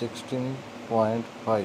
16.5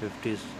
50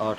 8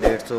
150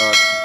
8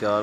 4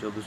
24